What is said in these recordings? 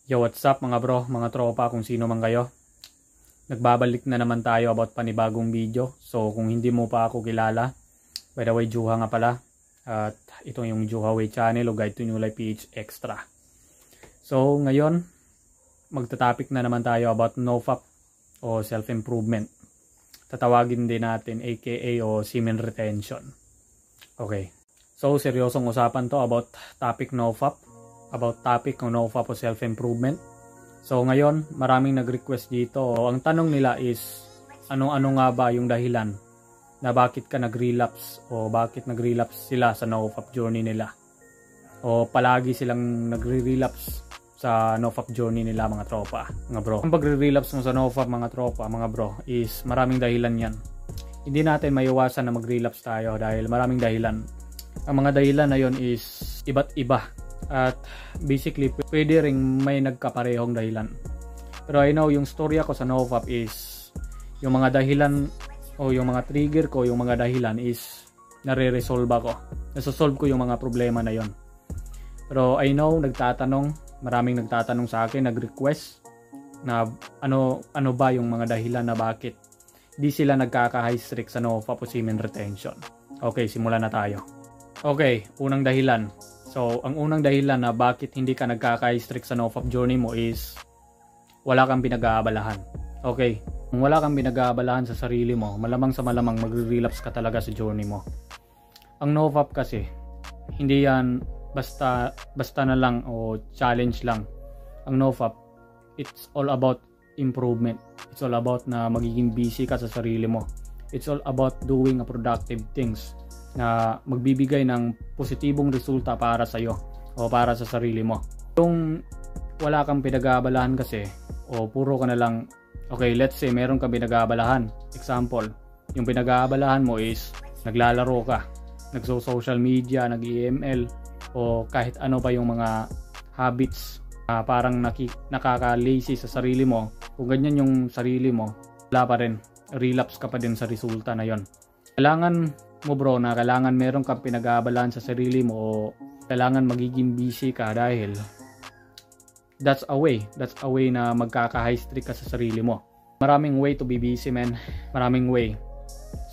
Yo, what's up mga bro, mga tropa, kung sino man kayo. Nagbabalik na naman tayo about panibagong video. So kung hindi mo pa ako kilala, by the way, Juha nga pala. At ito yung Juha Way Channel o Guide to New Life PH Extra. So ngayon, magta-topic na naman tayo about NoFap o self-improvement. Tatawagin din natin aka o semen retention. Okay. So seryosong usapan to about topic NoFap. About topic ng NoFap o self-improvement. So ngayon, maraming nag-request dito. Ang tanong nila is, ano-ano nga ba yung dahilan na bakit ka nag-relapse o bakit nag-relapse sila sa NoFap journey nila? O palagi silang nagre-relapse sa NoFap journey nila mga tropa, mga bro. Ang pagre-relapse mo sa NoFap mga tropa, mga bro, is maraming dahilan yan. Hindi natin maiwasan na mag-relapse tayo dahil maraming dahilan. Ang mga dahilan na yon is iba't iba. At basically, pwede ring may nagkaparehong dahilan. Pero I know yung storya ko sa NoFap is yung mga dahilan o yung mga trigger ko, yung mga dahilan is nare-resolve ako. Nasosolve ko yung mga problema na yon. Pero I know, maraming nagtatanong sa akin, nag-request na ano ba yung mga dahilan na bakit di sila nagkaka-high streak sa NoFap o semen retention. Okay, simulan na tayo. Okay, unang dahilan. So, ang unang dahilan na bakit hindi ka nagkaka-high-streak sa NoFap journey mo is wala kang pinag-aabalahan. Okay, kung wala kang pinag-aabalahan sa sarili mo, malamang sa malamang magre-relapse ka talaga sa journey mo. Ang NoFap kasi, hindi yan basta na lang o challenge lang. Ang NoFap, it's all about improvement. It's all about na magiging busy ka sa sarili mo. It's all about doing a productive things na magbibigay ng positibong resulta para sa iyo o para sa sarili mo. Kung wala kang pinag-aabalahan kasi o puro ka na lang, okay, let's say meron kang pinag-aabalahan. Example, yung pinag-aabalahan mo is naglalaro ka, nagso-social media, nag-EML o kahit ano pa yung mga habits parang nakaka-lazy sa sarili mo. Kung ganyan yung sarili mo, wala pa rin, relapse ka pa din sa resulta na yon. Kailangan mo bro na kailangan meron kang pinag-aabalahan sa sarili mo o kailangan magiging busy ka dahil that's a way na magkaka-high streak ka sa sarili mo. Maraming way to be busy, man. Maraming way.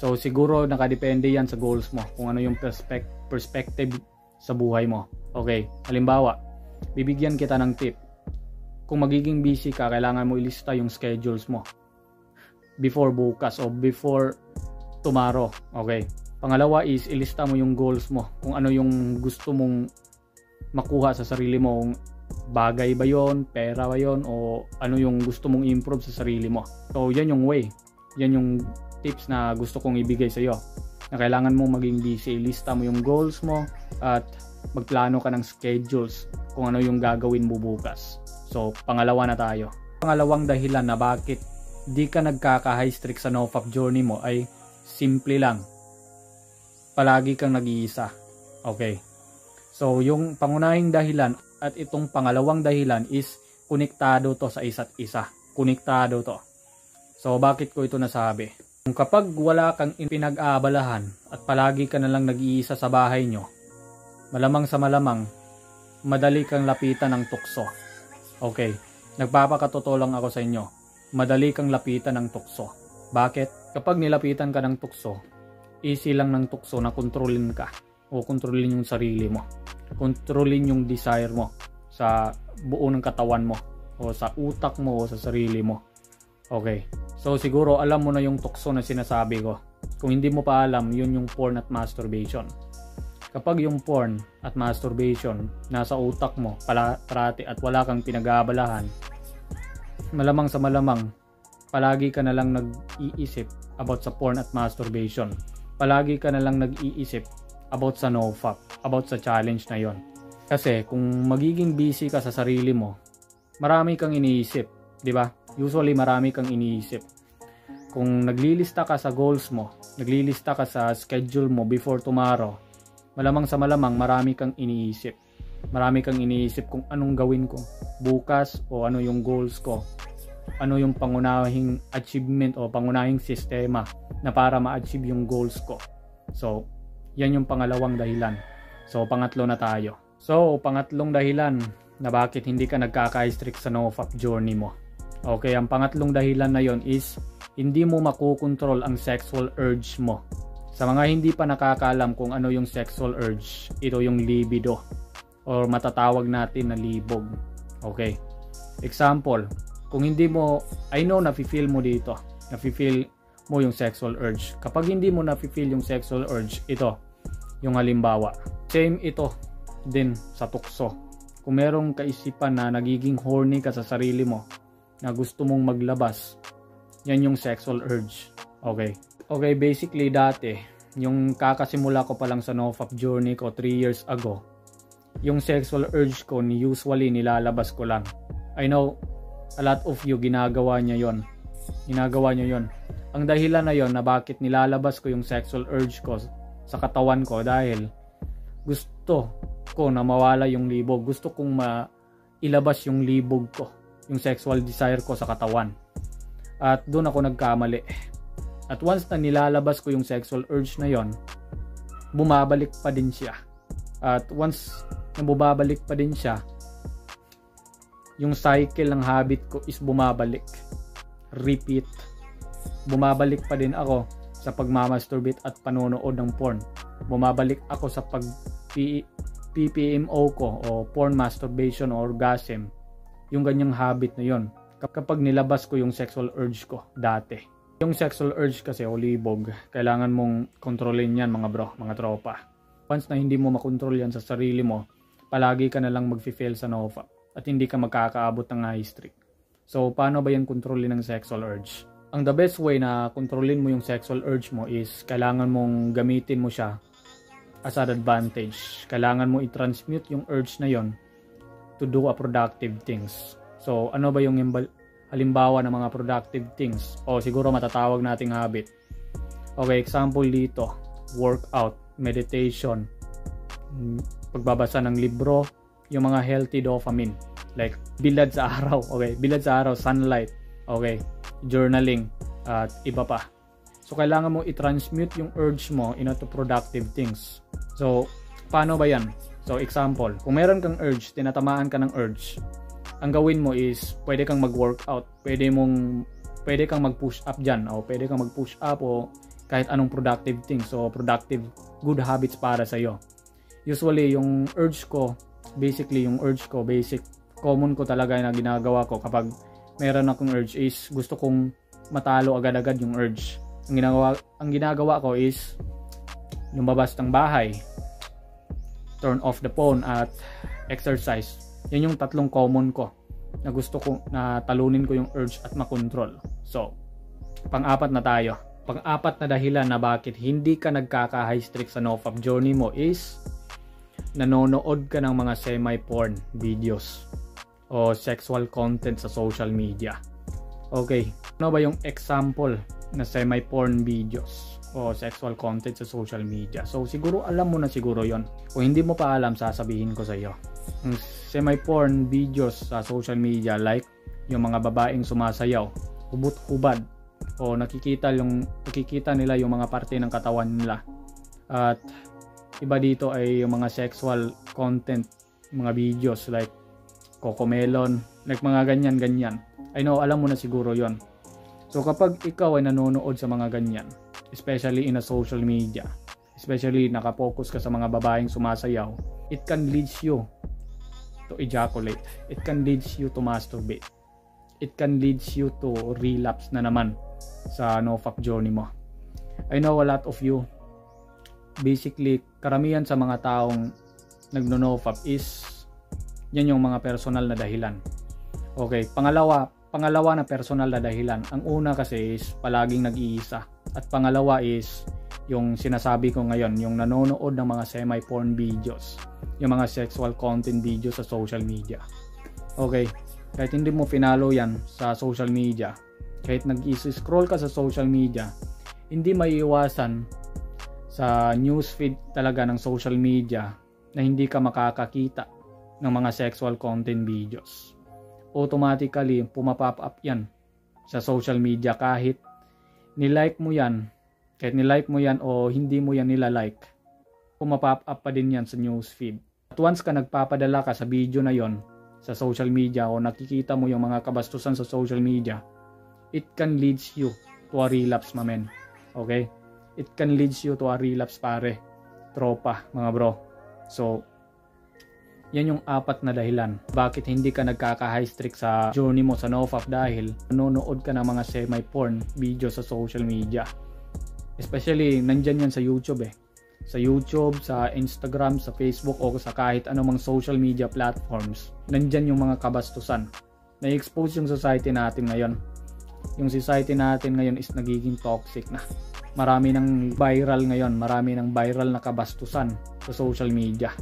So siguro nakadepende yan sa goals mo, kung ano yung perspective sa buhay mo. Okay, halimbawa, bibigyan kita ng tip. Kung magiging busy ka, kailangan mo ilista yung schedules mo before bukas o before tomorrow. Okay. Pangalawa is ilista mo yung goals mo, kung ano yung gusto mong makuha sa sarili mo, kung bagay ba yon, pera ba yon, o ano yung gusto mong improve sa sarili mo. So yan yung way, yan yung tips na gusto kong ibigay sa iyo, na kailangan mo maging busy. Ilista mo yung goals mo at magplano ka ng schedules kung ano yung gagawin mo bukas. So pangalawa na tayo. Pangalawang dahilan na bakit di ka nagkaka-high streak sa NoFap journey mo ay simple lang. Palagi kang nag-iisa. Okay. So, yung pangunahing dahilan at itong pangalawang dahilan is konektado to sa isa't isa. Konektado to. So, bakit ko ito nasabi? Kung kapag wala kang pinag-aabalahan at palagi ka na lang nag-iisa sa bahay nyo, malamang sa malamang, madali kang lapitan ng tukso. Okay. Nagpapakatotoo lang ako sa inyo. Madali kang lapitan ng tukso. Bakit? Kapag nilapitan ka ng tukso, easy lang ng tukso na kontrolin ka o kontrolin yung sarili mo, kontrolin yung desire mo sa buo ng katawan mo o sa utak mo o sa sarili mo. Okay, so siguro alam mo na yung tukso na sinasabi ko. Kung hindi mo pa alam, yun yung porn at masturbation. Kapag yung porn at masturbation nasa utak mo parati at wala kang pinag-aabalahan, malamang sa malamang palagi ka na lang nag-iisip about sa porn at masturbation. Palagi ka na lang nag-iisip about sa NoFap, about sa challenge na yon. Kasi kung magiging busy ka sa sarili mo, marami kang iniisip, di ba? Usually marami kang iniisip. Kung naglilista ka sa goals mo, naglilista ka sa schedule mo before tomorrow, malamang sa malamang marami kang iniisip. Marami kang iniisip kung anong gawin ko bukas o ano yung goals ko. Ano yung pangunahing achievement o pangunahing sistema na para ma-achieve yung goals ko. So, yan yung pangalawang dahilan. So, pangatlo na tayo. So, pangatlong dahilan na bakit hindi ka nagkaka-strict sa NoFap journey mo. Okay, ang pangatlong dahilan na yon is hindi mo makukontrol ang sexual urge mo. Sa mga hindi pa nakakaalam kung ano yung sexual urge, ito yung libido or matatawag natin na libog. Okay. Example, kung hindi mo, I know nafe-feel mo dito, nafe-feel mo yung sexual urge. Kapag hindi mo nafe-feel yung sexual urge, ito yung halimbawa. Same ito din sa tukso. Kung merong kaisipan na nagiging horny ka sa sarili mo, na gusto mong maglabas, yan yung sexual urge. Okay. Okay, basically dati, yung kakasimula ko pa lang sa NoFap journey ko 3 years ago, yung sexual urge ko usually nilalabas ko lang. I know a lot of you ginagawa niya yon. Ginagawa niyo yon. Ang dahilan na yon na bakit nilalabas ko yung sexual urge ko sa katawan ko dahil gusto ko na mawala yung libog. Gusto kong mailabas yung libog ko, yung sexual desire ko sa katawan. At doon ako nagkamali. At once na nilalabas ko yung sexual urge na yon, bumabalik pa din siya. At once na bumabalik pa din siya, yung cycle ng habit ko is bumabalik. Repeat. Bumabalik pa din ako sa pagmamasturbate at panonood ng porn. Bumabalik ako sa PPMO ko o porn masturbation or orgasm. Yung ganyang habit na yon. Kapag nilabas ko yung sexual urge ko dati. Yung sexual urge kasi o libog, kailangan mong kontrolin yan mga bro, mga tropa. Once na hindi mo makontrol yan sa sarili mo, palagi ka na lang mag-fail sa NoFap at hindi ka magkakaabot ng high streak. So, paano ba yan kontrolin ng sexual urge? Ang the best way na kontrolin mo yung sexual urge mo is kailangan mong gamitin mo siya as an advantage. Kailangan mo i-transmute yung urge na yon to do a productive things. So, ano ba yung halimbawa ng mga productive things o siguro matatawag nating habit? Okay, example dito, workout, meditation, pagbabasa ng libro, yung mga healthy dopamine like bilad sa araw, okay, bilad sa araw, sunlight, okay, journaling at iba pa. So kailangan mo i-transmute yung urge mo into productive things. So paano ba yan? So example, kung meron kang urge, tinatamaan ka ng urge, ang gawin mo is pwede kang mag-workout, pwede kang mag-push up dyan, o pwede kang mag-push up o kahit anong productive thing. So productive good habits para sa iyo. Usually yung urge ko, basic common ko talaga na ginagawa ko kapag meron akong urge is gusto kong matalo agad-agad yung urge. Ang ginagawa ko is lumabas ng bahay, turn off the phone at exercise. Yan yung tatlong common ko na gusto ko na talunin ko yung urge at makontrol. So, pang-apat na tayo. Pang-apat na dahilan na bakit hindi ka nagkaka-high streak sa NoFap journey mo is nanonood ka ng mga semi-porn videos o sexual content sa social media. Okay, ano ba yung example na semi-porn videos o sexual content sa social media? So, siguro alam mo na siguro yon. Kung hindi mo pa alam, sasabihin ko sa iyo. Yung semi-porn videos sa social media like yung mga babaeng sumasayaw, hubot-hubad o nakikita nila yung mga parte ng katawan nila. At iba dito ay yung mga sexual content, mga videos like Cocomelon, like mga ganyan. I know, alam mo na siguro yon. So kapag ikaw ay nanonood sa mga ganyan, especially in a social media, especially nakapokus ka sa mga babaeng sumasayaw, it can lead you to ejaculate. It can lead you to masturbate. It can lead you to relapse na naman sa NoFap journey mo. I know a lot of you, basically karamihan sa mga taong nagno-NoFap is yan yung mga personal na dahilan. Okay, pangalawa na personal na dahilan. Ang una kasi is palaging nag-iisa. At pangalawa is yung sinasabi ko ngayon, yung nanonood ng mga semi-porn videos, yung mga sexual content videos sa social media. Okay, kahit hindi mo finalo yan sa social media, kahit nag-scroll ka sa social media, hindi maiiwasan sa newsfeed talaga ng social media na hindi ka makakakita ng mga sexual content videos. Automatically, pumapop up yan sa social media kahit nilike mo yan o hindi mo yan nilalike, pumapop up pa din yan sa newsfeed. At once ka nagpapadala ka sa video na yon, sa social media o nakikita mo yung mga kabastusan sa social media, it can leads you to a relapse, mamen. Okay? It can leads you to a relapse, pare. Tropa, mga bro. So, yan yung 4 na dahilan. Bakit hindi ka nagkaka-high streak sa journey mo sa NoFap dahil nanonood ka ng mga semi-porn video sa social media. Especially, nandyan yan sa YouTube eh. Sa YouTube, sa Instagram, sa Facebook o sa kahit anumang social media platforms. Nandyan yung mga kabastusan. Na-expose yung society natin ngayon. Yung society natin ngayon is nagiging toxic na. Marami ng viral ngayon. Marami ng viral na kabastusan sa social media.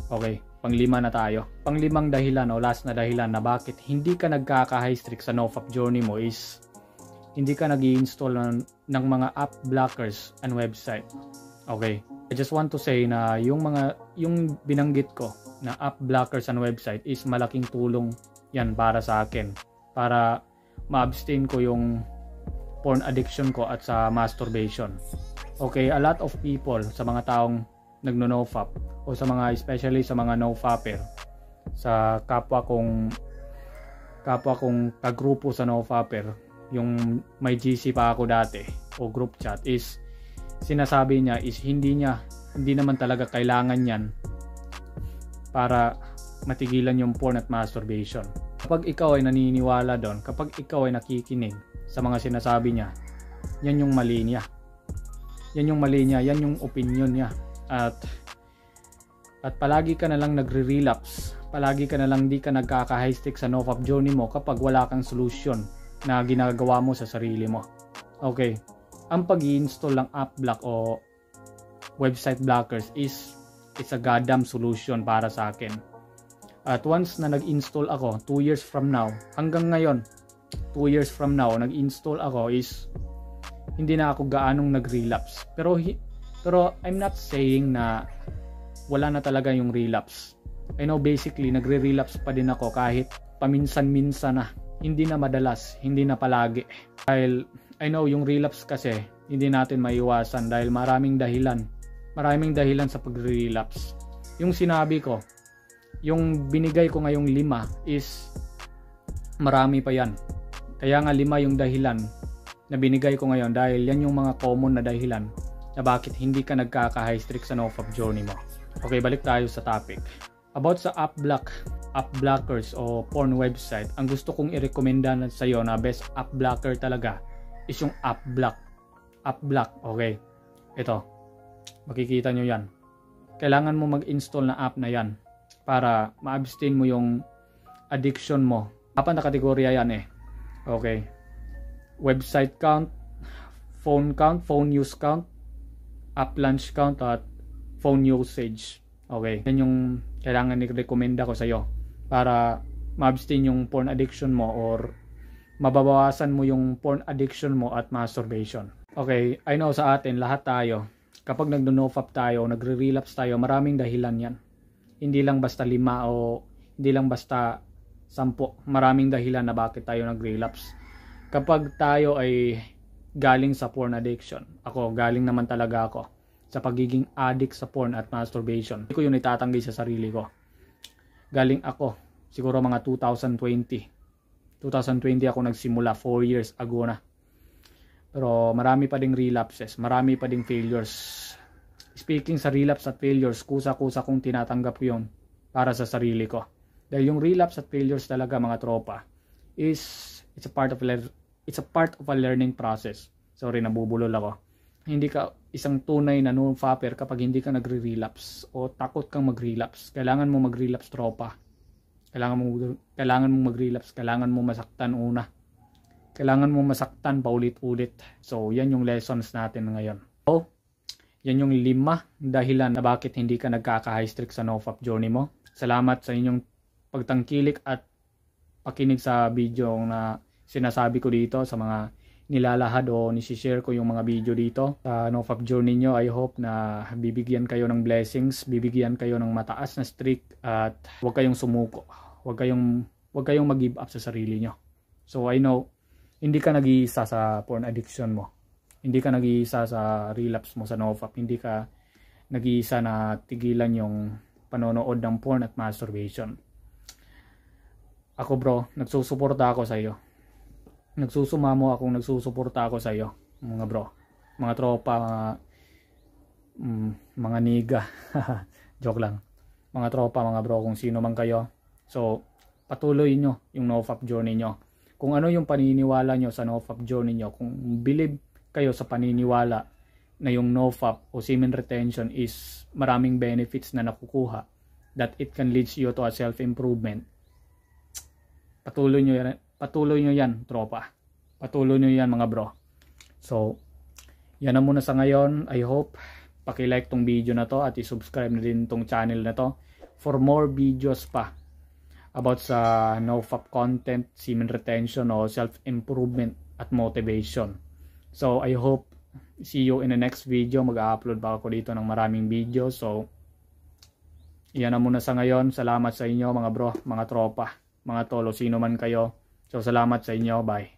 Okay, pang-5 na tayo. Pang-5 dahilan o last na dahilan na bakit hindi ka nagkaka-high streak sa NoFap journey mo is hindi ka nag-i-install ng mga app blockers and website. Okay, I just want to say na yung binanggit ko na app blockers and website is malaking tulong yan para sa akin. Para ma-abstain ko yung porn addiction ko at sa masturbation. Okay, a lot of people sa mga taong nagno-nofap o sa mga especially sa mga nofapper, sa kapwa kong kagrupo sa nofapper, yung may GC pa ako dati o group chat is sinasabi niya is hindi naman talaga kailangan yan para matigilan yung porn at masturbation. Kapag ikaw ay naniniwala doon, kapag ikaw ay nakikinig sa mga sinasabi niya, yan yung mali niya. Yan yung mali niya, yan yung opinion niya. At palagi ka na lang nagre-relapse. Palagi ka na lang di ka nagkaka-high stick sa NoFap journey mo kapag wala kang solution na ginagawa mo sa sarili mo. Okay. Ang pag-i-install ng app block o website blockers is it's a goddamn solution para sa akin. At once na nag-install ako, 2 years from now, hanggang ngayon, 2 years from now, nag-install ako is hindi na ako gaanong nag-relapse. Pero I'm not saying na wala na talaga yung relapse. I know basically nagre-relapse pa din ako kahit paminsan-minsan na. Hindi na madalas, hindi na palagi. Dahil I know yung relapse kasi hindi natin maiwasan dahil maraming dahilan. Maraming dahilan sa pag-relapse. Yung sinabi ko, yung binigay ko ngayong 5 is marami pa yan. Kaya nga 5 yung dahilan na binigay ko ngayon dahil yan yung mga common na dahilan na bakit hindi ka nagkaka-high streak sa NoFap journey mo. Okay, balik tayo sa topic. About sa app blockers o porn website, ang gusto kong i-recommenda sa iyo na best app blocker talaga is yung app block. App block, okay. Ito, makikita nyo yan. Kailangan mo mag-install na app na yan para ma-abstain mo yung addiction mo. 4 na kategorya yan eh. Okay. Website count, phone use count, app launch count, at phone usage. Okay. Yan yung kailangan i-recommenda ko sa iyo para ma-abstain yung porn addiction mo or mababawasan mo yung porn addiction mo at masturbation. Okay, I know sa atin, lahat tayo, kapag nagno-nofap tayo, nagre-relapse tayo, maraming dahilan yan. Hindi lang basta 5 o hindi lang basta 10. Maraming dahilan na bakit tayo nag-relapse. Kapag tayo ay galing sa porn addiction, galing naman talaga ako sa pagiging addict sa porn at masturbation. Hindi ko yun itatanggi sa sarili ko. Galing ako, siguro mga 2020 ako nagsimula, 4 years ago na. Pero marami pa ding relapses, marami pa ding failures. Speaking sa relapse at failures, kusa-kusa kong tinatanggap yun para sa sarili ko. Dahil yung relapse at failures talaga, mga tropa, it's a part of a learning process. Sorry, nabubulol ako. Hindi ka isang tunay na no-fapper kapag hindi ka nagre-relapse o takot kang mag-relapse. Kailangan mo mag-relapse, tropa. Kailangan mo mag-relapse, kailangan mo masaktan una. Kailangan mo masaktan paulit-ulit. So, yan yung lessons natin ngayon. So, yan yung 5 dahilan na bakit hindi ka nagkaka-high streak sa NoFap journey mo. Salamat sa inyong pagtangkilik at pakinig sa video na sinasabi ko dito, sa mga nilalahad o nisishare ko yung mga video dito sa NoFap journey nyo. I hope na bibigyan kayo ng blessings, bibigyan kayo ng mataas na streak at huwag kayong sumuko. Huwag kayong mag-give up sa sarili nyo. So I know, hindi ka nag-iisa sa porn addiction mo. Hindi ka nag-iisa sa relapse mo sa NoFap. Hindi ka nag-iisa na tigilan yung panonood ng porn at masturbation. Ako bro, nagsusuporta ako sa iyo. Nagsusumamo ako, nagsusuporta ako sa iyo, mga bro. Mga tropa, mga niga. Joke lang. Mga tropa, mga bro, kung sino man kayo. So, patuloy nyo yung NoFap journey nyo. Kung ano yung paniniwala nyo sa NoFap journey nyo, kung believe kayo sa paniniwala na yung NoFap o semen retention is maraming benefits na nakukuha, that it can lead you to a self-improvement, patuloy nyo yan, tropa. Patuloy nyo yan, mga bro. So, yan na muna sa ngayon. I hope paki-like tong video na to at i-subscribe na din tong channel na to for more videos pa about sa NoFap content, semen retention o self-improvement at motivation. So, I hope see you in the next video. Mag-upload pa ako dito ng maraming video. So, yan na muna sa ngayon. Salamat sa inyo, mga bro, mga tropa, mga tolo, sino man kayo. So, salamat sa inyo. Bye.